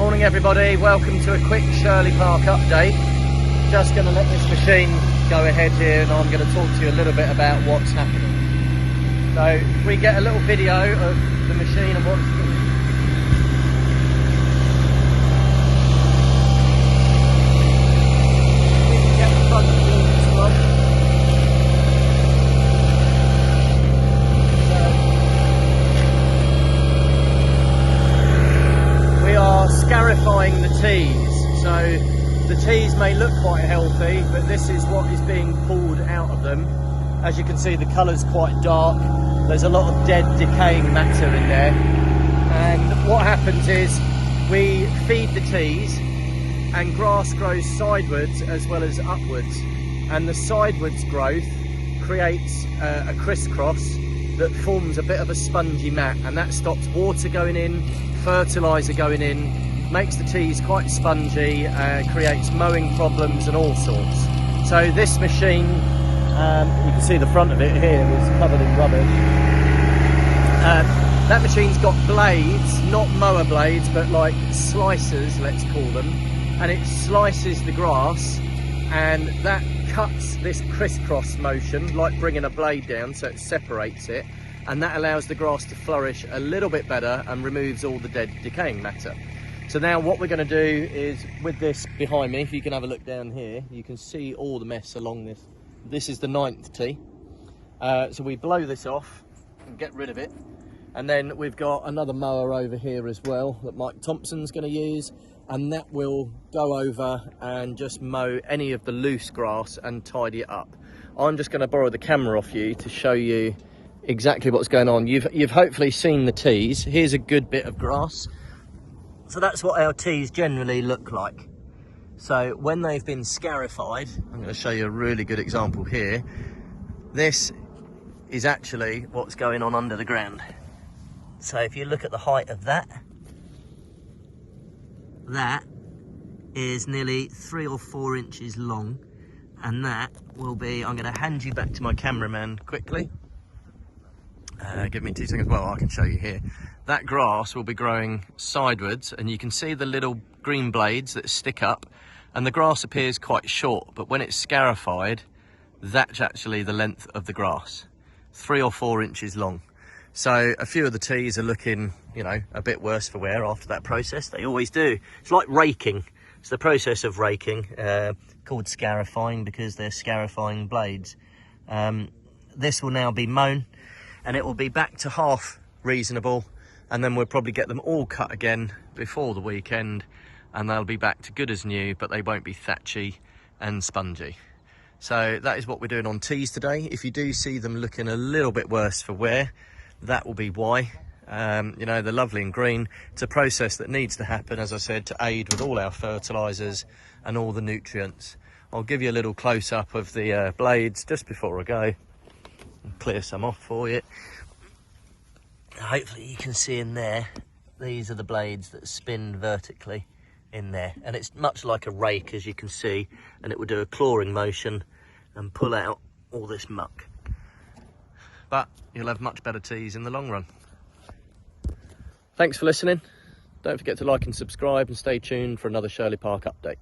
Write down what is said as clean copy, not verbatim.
Morning everybody, welcome to a quick Shirley Park update. Just going to let this machine go ahead here and I'm going to talk to you a little bit about what's happening. So we get a little video of the machine and what's doing. Scarifying the tees. So the tees may look quite healthy, but this is what is being pulled out of them. As you can see, the colour's quite dark. There's a lot of dead, decaying matter in there. And what happens is we feed the tees and grass grows sidewards as well as upwards. And the sidewards growth creates a crisscross that forms a bit of a spongy mat, and that stops water going in, fertiliser going in, makes the tees quite spongy, creates mowing problems and all sorts. So this machine, you can see the front of it here is covered in rubbish. That machine's got blades, not mower blades, but like slicers, let's call them, and it slices the grass, and that cuts this crisscross motion, like bringing a blade down, so it separates it, and that allows the grass to flourish a little bit better and removes all the dead, decaying matter. So now what we're going to do is, with this behind me, if you can have a look down here, you can see all the mess along this. This is the 9th tee. So we blow this off and get rid of it. And then we've got another mower over here as well that Mike Thompson's going to use. And that will go over and just mow any of the loose grass and tidy it up. I'm just going to borrow the camera off you to show you exactly what's going on. You've hopefully seen the tees. Here's a good bit of grass. So that's what our tees generally look like. So when they've been scarified, I'm going to show you a really good example here. This is actually what's going on under the ground. So if you look at the height of that, that is nearly 3 or 4 inches long. And that will be, I'm going to hand you back to my cameraman quickly. Give me 2 seconds. Well, I can show you here. That grass will be growing sidewards, and you can see the little green blades that stick up, and the grass appears quite short, but when it's scarified, that's actually the length of the grass, 3 or 4 inches long. So a few of the tees are looking, you know, a bit worse for wear after that process. They always do. It's like raking. It's the process of raking, called scarifying, because they're scarifying blades. This will now be mown, and it will be back to half reasonable, and then we'll probably get them all cut again before the weekend, and they'll be back to good as new, but they won't be thatchy and spongy. So that is what we're doing on tees today. If you do see them looking a little bit worse for wear, that will be why. You know, they're lovely and green. It's a process that needs to happen, as I said, to aid with all our fertilisers and all the nutrients. I'll give you a little close-up of the blades just before I go and clear some off for you. Hopefully you can see in there, these are the blades that spin vertically in there, and it's much like a rake, as you can see, and it will do a clawing motion and pull out all this muck. But you'll have much better tees in the long run. Thanks for listening. Don't forget to like and subscribe, and stay tuned for another Shirley Park update.